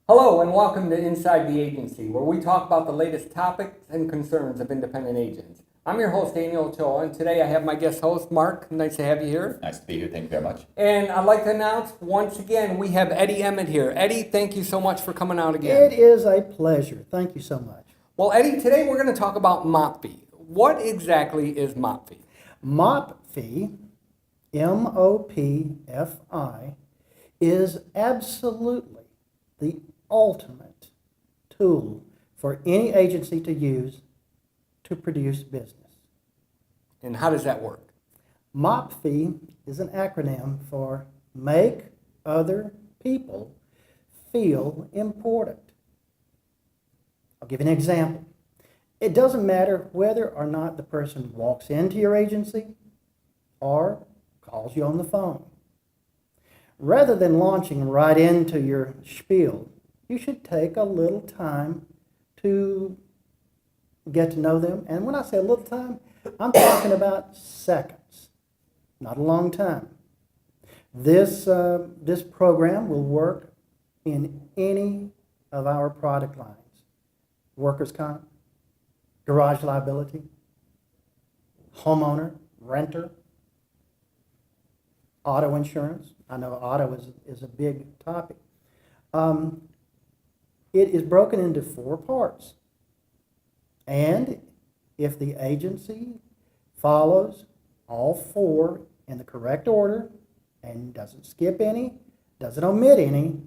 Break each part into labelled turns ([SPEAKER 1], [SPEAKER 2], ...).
[SPEAKER 1] Hello and welcome to Inside the Agency, where we talk about the latest topics and concerns of independent agents. I'm your host, Daniel Ochoa, and today I have my guest host, Mark. Nice to have you here.
[SPEAKER 2] Nice to be here. Thank you very much.
[SPEAKER 1] And I'd like to announce once again, we have Eddie Emmett here. Eddie, thank you so much for coming out again.
[SPEAKER 3] It is a pleasure. Thank you so much.
[SPEAKER 1] Well, Eddie, today we're going to talk about MOPFI. What exactly is MOPFI?
[SPEAKER 3] MOPFI, MOPFI, is absolutely the ultimate tool for any agency to use to produce business.
[SPEAKER 1] And how does that work?
[SPEAKER 3] MOPFI is an acronym for Make Other People Feel Important. I'll give you an example. It doesn't matter whether or not the person walks into your agency or calls you on the phone. Rather than launching right into your spiel, you should take a little time to get to know them. And when I say a little time, I'm talking about seconds, not a long time. This program will work in any of our product lines. Workers' comp, garage liability, homeowner, renter, auto insurance. I know auto is a big topic. It is broken into 4 parts. And if the agency follows all 4 in the correct order and doesn't skip any, doesn't omit any,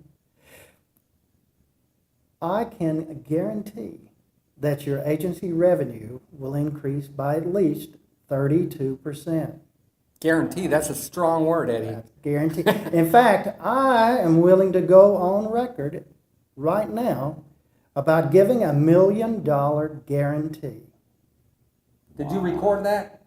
[SPEAKER 3] I can guarantee that your agency revenue will increase by at least 32%.
[SPEAKER 1] Guarantee, that's a strong word, Eddie.
[SPEAKER 3] Guarantee. In fact, I am willing to go on record right now about giving $1 million guarantee.
[SPEAKER 1] Did you record that?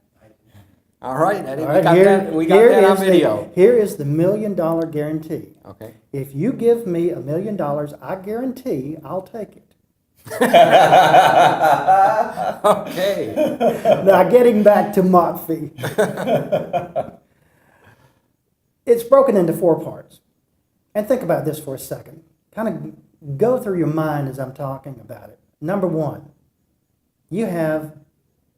[SPEAKER 1] All right, Eddie,
[SPEAKER 3] All right,
[SPEAKER 1] we got that on video.
[SPEAKER 3] Here is the $1 million guarantee.
[SPEAKER 1] Okay.
[SPEAKER 3] If you give me $1 million, I guarantee I'll take it.
[SPEAKER 1] Okay.
[SPEAKER 3] Now, getting back to MOPFI. It's broken into 4 parts. And think about this for a second. Kind of go through your mind as I'm talking about it. Number 1, you have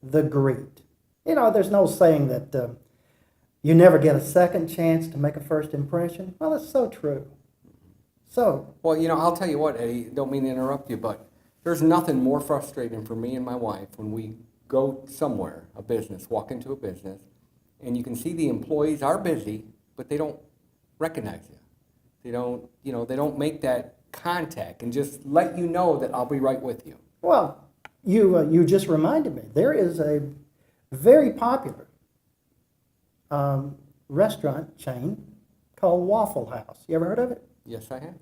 [SPEAKER 3] the greet. You know, there's no saying that you never get a second chance to make a first impression. Well, it's so true. So.
[SPEAKER 1] Well, I'll tell you what, Eddie, don't mean to interrupt you, but there's nothing more frustrating for me and my wife when we go somewhere, a business, walk into a business, and you can see the employees are busy, but they don't recognize you. They don't make that contact and just let you know that I'll be right with you.
[SPEAKER 3] Well, you just reminded me. There is a very popular restaurant chain called Waffle House. You ever heard of it?
[SPEAKER 1] Yes, I have.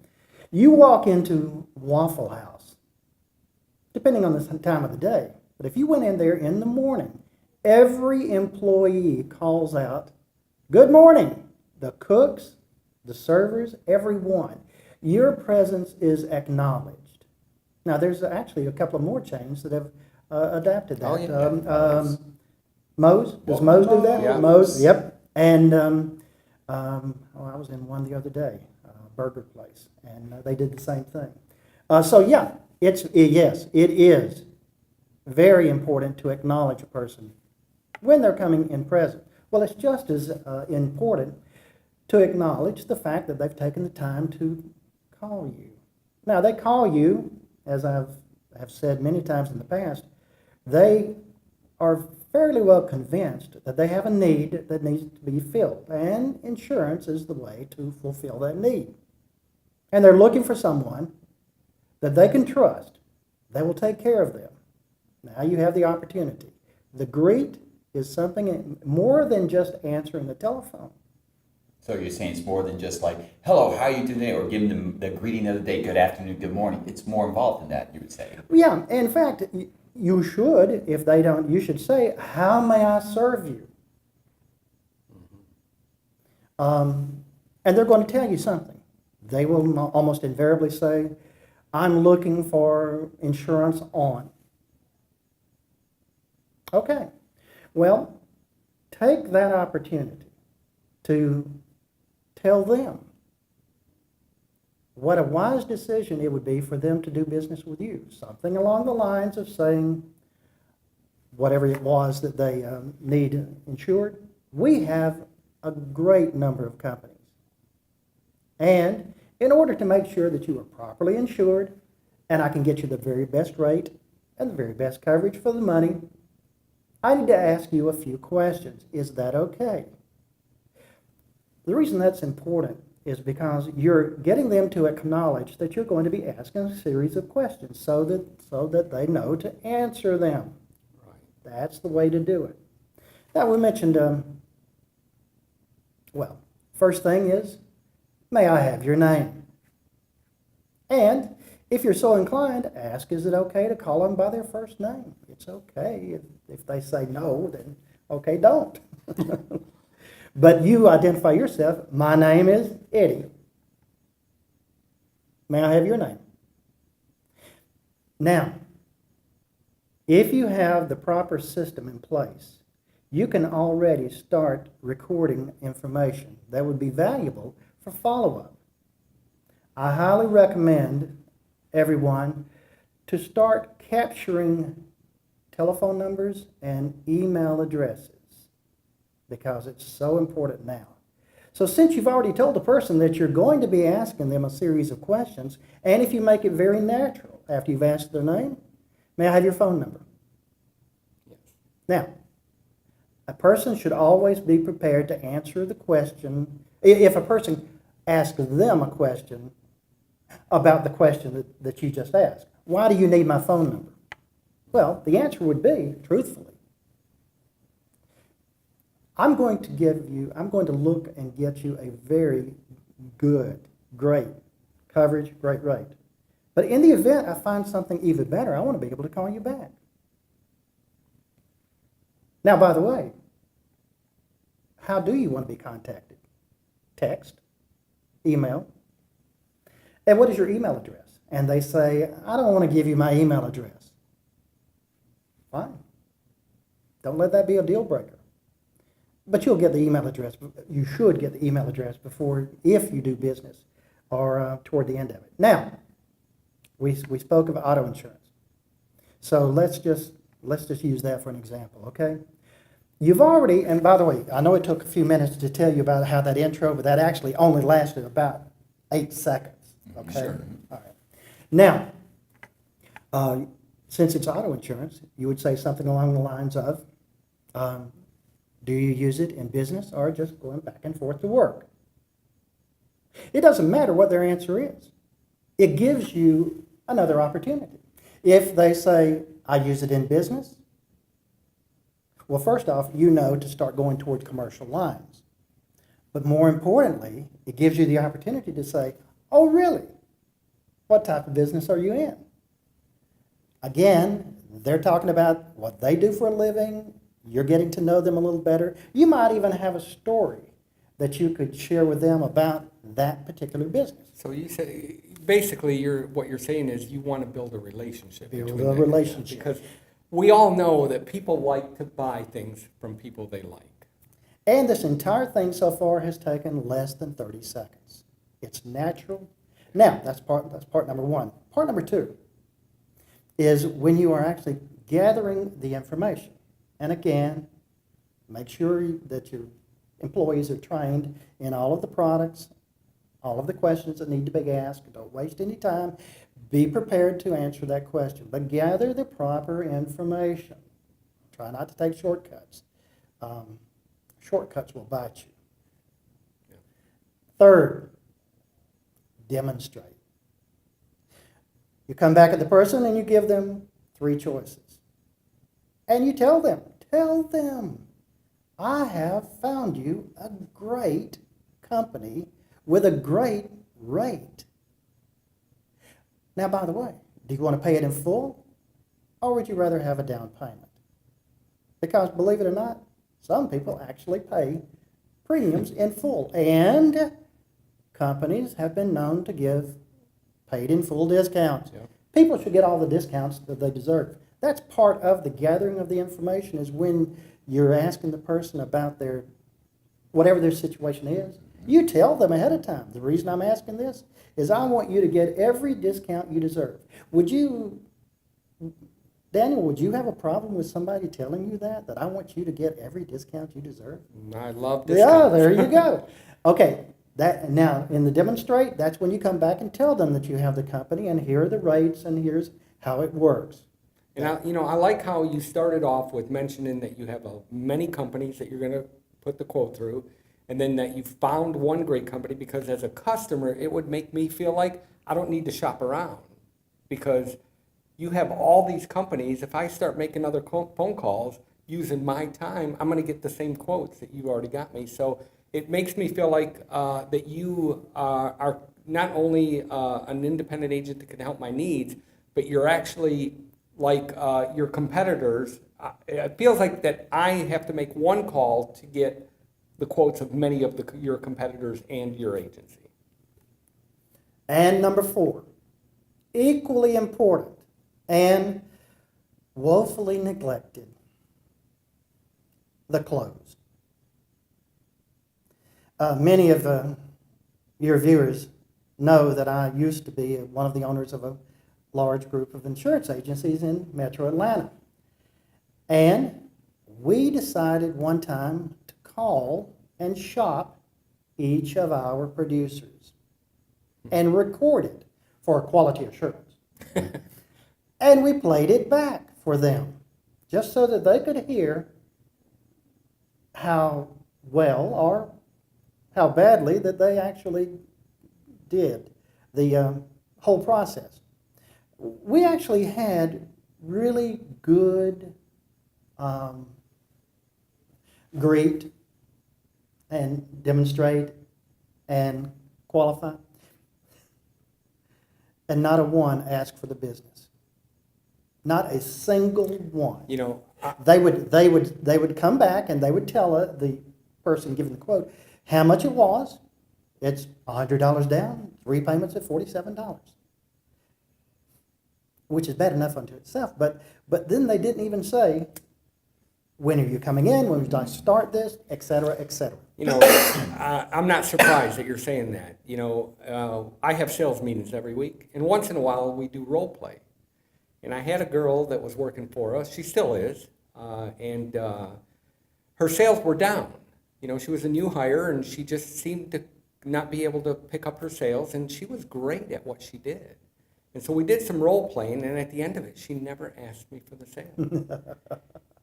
[SPEAKER 3] You walk into Waffle House, depending on the time of the day, but if you went in there in the morning, every employee calls out, "Good morning." The cooks, the servers, everyone. Your presence is acknowledged. Now, there's actually a couple of more chains that have adapted that.
[SPEAKER 1] Oh, yeah.
[SPEAKER 3] Moe's, does Moe's do that?
[SPEAKER 1] Yeah.
[SPEAKER 3] Moe's, yep. And I was in one the other day, burger place, and they did the same thing. So yeah, yes, it is very important to acknowledge a person when they're coming in present. Well, it's just as important to acknowledge the fact that they've taken the time to call you. Now, they call you, as have said many times in the past, they are fairly well convinced that they have a need that needs to be filled, and insurance is the way to fulfill that need. And they're looking for someone that they can trust. They will take care of them. Now you have the opportunity. The greet is something more than just answering the telephone.
[SPEAKER 2] So you're saying it's more than just like, hello, how are you doing today? Or giving them the greeting of the day, good afternoon, good morning. It's more involved than that, you would say.
[SPEAKER 3] Yeah, in fact, you should, if they don't, you should say, "How may I serve you?" And they're going to tell you something. They will almost invariably say, "I'm looking for insurance on." Okay. Well, take that opportunity to tell them what a wise decision it would be for them to do business with you. Something along the lines of saying, whatever it was that they need insured. We have a great number of companies. And in order to make sure that you are properly insured, and I can get you the very best rate and the very best coverage for the money, I need to ask you a few questions. Is that okay? The reason that's important is because you're getting them to acknowledge that you're going to be asking a series of questions so that they know to answer them.
[SPEAKER 1] Right.
[SPEAKER 3] That's the way to do it. Now, we mentioned, well, first thing is, may I have your name? And if you're so inclined, ask, is it okay to call them by their first name? It's okay. If they say no, then okay, don't. But you identify yourself. My name is Eddie. May I have your name? Now, if you have the proper system in place, you can already start recording information that would be valuable for follow-up. I highly recommend everyone to start capturing telephone numbers and email addresses because it's so important now. So since you've already told the person that you're going to be asking them a series of questions, and if you make it very natural after you've asked their name, may I have your phone number?
[SPEAKER 1] Yes.
[SPEAKER 3] Now, a person should always be prepared to answer the question. If a person asks them a question about the question that you just asked, why do you need my phone number? Well, the answer would be, truthfully, I'm going to look and get you a very good, great coverage, great rate. But in the event I find something even better, I want to be able to call you back. Now, by the way, how do you want to be contacted? Text, email. And what is your email address? And they say, I don't want to give you my email address. Fine. Don't let that be a deal breaker. But you'll get the email address. You should get the email address before, if you do business, or toward the end of it. Now, we spoke of auto insurance. So let's just use that for an example, okay? You've already, and by the way, I know it took a few minutes to tell you about how that intro, but that actually only lasted about 8 seconds, okay?
[SPEAKER 2] Sure.
[SPEAKER 3] All right. Now, since it's auto insurance, you would say something along the lines of, do you use it in business or just going back and forth to work? It doesn't matter what their answer is. It gives you another opportunity. If they say, I use it in business, well, first off, you know to start going toward commercial lines. But more importantly, it gives you the opportunity to say, oh, really? What type of business are you in? Again, they're talking about what they do for a living. You're getting to know them a little better. You might even have a story that you could share with them about that particular business.
[SPEAKER 1] So you say, basically, what you're saying is you want to build a relationship.
[SPEAKER 3] Build
[SPEAKER 1] between
[SPEAKER 3] a
[SPEAKER 1] that,
[SPEAKER 3] relationship.
[SPEAKER 1] because we all know that people like to buy things from people they like.
[SPEAKER 3] And this entire thing so far has taken less than 30 seconds. It's natural. Now, that's part number one. Part number two is when you are actually gathering the information. And again, make sure that your employees are trained in all of the products, all of the questions that need to be asked. Don't waste any time. Be prepared to answer that question, but gather the proper information. Try not to take shortcuts. Shortcuts will bite you.
[SPEAKER 1] Yeah.
[SPEAKER 3] Third, demonstrate. You come back at the person and you give them 3 choices. And you tell them, I have found you a great company with a great rate. Now, by the way, do you want to pay it in full, or would you rather have a down payment? Because believe it or not, some people actually pay premiums in full, and companies have been known to give paid in full discounts.
[SPEAKER 1] Yep.
[SPEAKER 3] People should get all the discounts that they deserve. That's part of the gathering of the information, is when you're asking the person about whatever their situation is, You tell them ahead of time. The reason I'm asking this is I want you to get every discount you deserve. Would you, Daniel, would you have a problem with somebody telling you that I want you to get every discount you deserve?
[SPEAKER 1] I love
[SPEAKER 3] Yeah,
[SPEAKER 1] discounts.
[SPEAKER 3] there you go. Okay, that now in the demonstrate, that's when you come back and tell them that you have the company and here are the rates and here's how it works.
[SPEAKER 1] And I like how you started off with mentioning that you have many companies that you're going to put the quote through, and then that you found one great company, because as a customer, it would make me feel like I don't need to shop around, because you have all these companies. If I start making other phone calls using my time, I'm going to get the same quotes that you already got me. So it makes me feel like that you are not only an independent agent that can help my needs, but you're actually like your competitors. It feels like that I have to make one call to get the quotes of many of your competitors and your agency.
[SPEAKER 3] And number 4, equally important and woefully neglected, the close. Many of your viewers know that I used to be one of the owners of a large group of insurance agencies in Metro Atlanta. And we decided one time to call and shop each of our producers and record it for quality assurance. And we played it back for them just so that they could hear how well or how badly that they actually did the whole process. We actually had really good greet and demonstrate and qualify, and not a one asked for the business. Not a single one.
[SPEAKER 1] You know,
[SPEAKER 3] They would come back and they would tell the person giving the quote how much it was. It's $100 down, 3 payments at $47, which is bad enough unto itself. But then they didn't even say, when are you coming in, when would you like to start this, et cetera, et cetera.
[SPEAKER 1] You know, I'm not surprised that you're saying that. You know, I have sales meetings every week, and once in a while we do role play. And I had a girl that was working for us. She still is, and her sales were down. You know, she was a new hire, and she just seemed to not be able to pick up her sales, and she was great at what she did. And so we did some role playing, and at the end of it, she never asked me for the sale.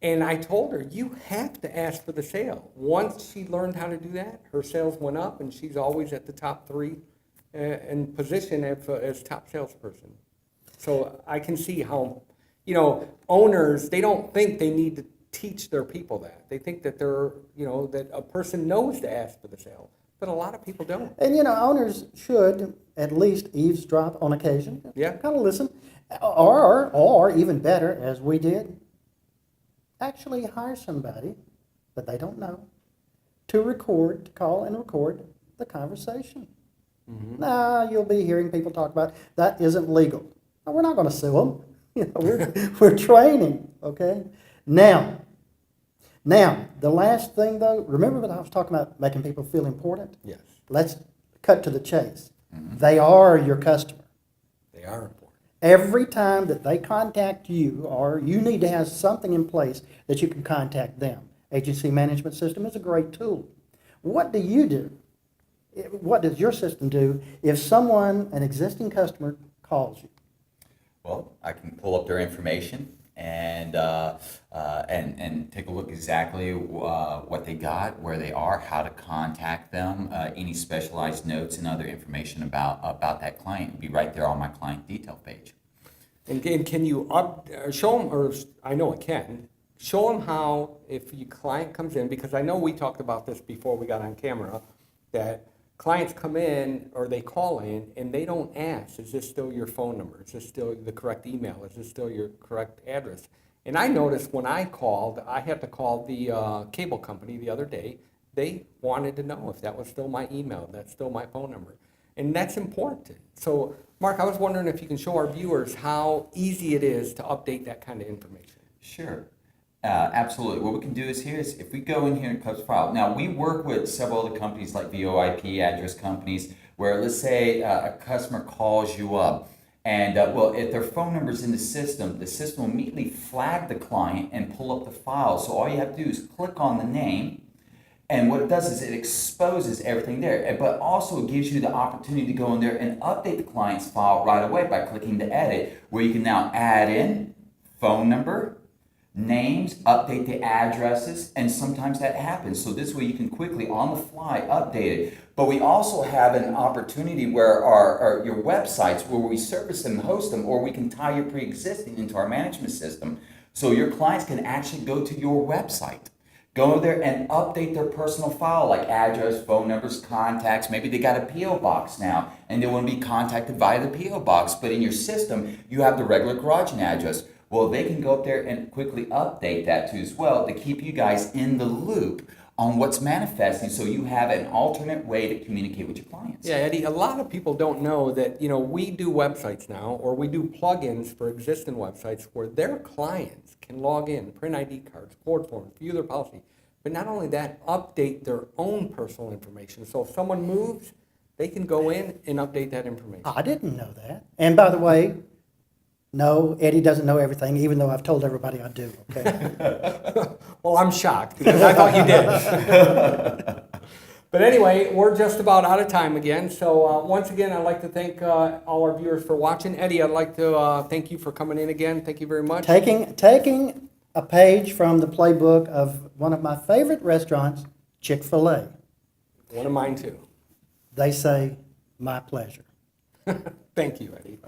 [SPEAKER 1] And I told her, you have to ask for the sale. Once she learned how to do that, her sales went up, and she's always at the top 3 in position as top salesperson. So I can see how, you know, owners, they don't think they need to teach their people that. They think that that a person knows to ask for the sale, but a lot of people don't.
[SPEAKER 3] And you know, owners should at least eavesdrop on occasion.
[SPEAKER 1] Yeah.
[SPEAKER 3] Kind of listen. Or even better, as we did, actually hire somebody that they don't know to call and record the conversation. Mm-hmm. Now, you'll be hearing people talk about that isn't legal. No, we're not going to sue them. You know, we're training, okay? Now, the last thing though, remember that I was talking about making people feel important?
[SPEAKER 1] Yes.
[SPEAKER 3] Let's cut to the chase. Mm-hmm. They are your customer.
[SPEAKER 1] They are important.
[SPEAKER 3] Every time that they contact you, or you need to have something in place that you can contact them. Agency management system is a great tool. What do you do? What does your system do if someone, an existing customer, calls you?
[SPEAKER 2] Well, I can pull up their information and take a look exactly what they got, where they are, how to contact them, any specialized notes and other information about that client. Be right there on my client detail page.
[SPEAKER 1] And can you show them, or I know it can, show them how, if your client comes in, because I know we talked about this before we got on camera, that clients come in or they call in and they don't ask, is this still your phone number? Is this still the correct email? Is this still your correct address? And I noticed when I called, I had to call the cable company the other day. They wanted to know if that was still my email, that's still my phone number. And that's important. So, Mark, I was wondering if you can show our viewers how easy it is to update that kind of information.
[SPEAKER 2] Sure. Absolutely. What we can do is if we go in here and close file. Now we work with several other companies like VoIP address companies where let's say a customer calls you up and well, if their phone number is in the system will immediately flag the client and pull up the file. So all you have to do is click on the name, and what it does is it exposes everything there, but also it gives you the opportunity to go in there and update the client's file right away by clicking the edit, where you can now add in phone number, names, update the addresses, and sometimes that happens. So this way you can quickly, on the fly, update it. But we also have an opportunity where your websites, where we service them and host them, or we can tie your pre-existing into our management system. So your clients can actually go to your website, go there and update their personal file, like address, phone numbers, contacts. Maybe they got a P.O. box now, and they want to be contacted via the P.O. box. But in your system, you have the regular garaging address. Well, they can go up there and quickly update that too as well to keep you guys in the loop on what's manifesting, so you have an alternate way to communicate with your clients.
[SPEAKER 1] Yeah, Eddie, a lot of people don't know that, we do websites now, or we do plugins for existing websites where their clients can log in, print ID cards, court forms, view their policy. But not only that, update their own personal information. So if someone moves, they can go in and update that information.
[SPEAKER 3] I didn't know that. And by the way, no, Eddie doesn't know everything, even though I've told everybody I do, okay?
[SPEAKER 1] Well, I'm shocked because I thought you did. But anyway, we're just about out of time again. So once again, I'd like to thank all our viewers for watching. Eddie, I'd like to thank you for coming in again. Thank you very much.
[SPEAKER 3] Taking a page from the playbook of one of my favorite restaurants, Chick-fil-A.
[SPEAKER 1] One of mine too.
[SPEAKER 3] They say, my pleasure.
[SPEAKER 1] Thank you, Eddie.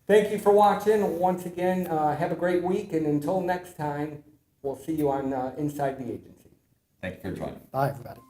[SPEAKER 1] Thank you for watching. Once again, have a great week, and until next time, we'll see you on Inside the Agency.
[SPEAKER 2] Thank you for joining.
[SPEAKER 3] Bye, everybody.